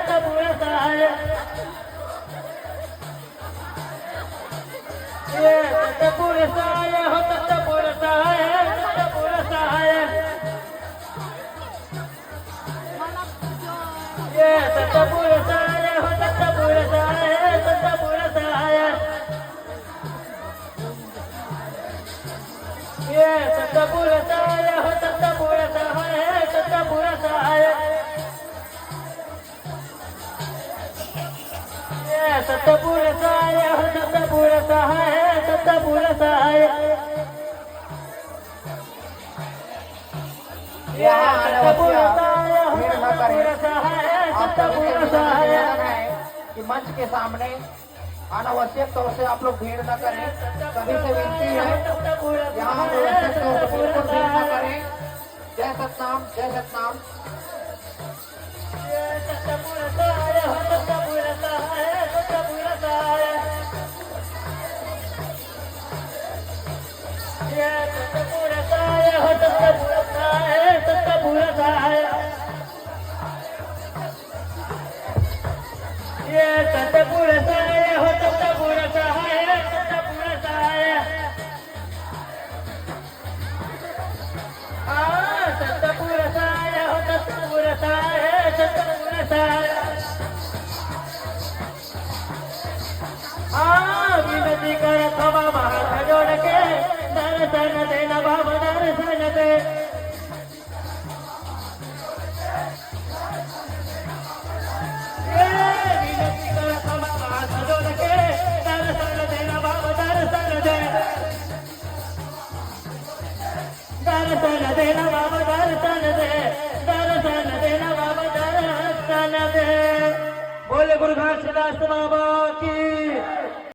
सत्पुरुष यहाँ अनावश्यक भीड़ न करें। आप सभी से निवेदन है कि मंच के सामने अनावश्यक तौर से आप लोग भीड़ न करें। सभी से विनती है यहाँ अनावश्यक तौर से बिल्कुल भीड़ न करें। जय सतनाम, जय सतनाम। विनती करत बाबा हात जोड के दर्शन दे ना बाबा दर्शन दे विनती करत बाबा हात जोड के दर्शन दे ना बाबा दर्शन दे दर्शन दे ना बाबा दर्शन दे दर्शन दे ना बाबा दर्शन दे। बोले गुरु घाटदास बाबा की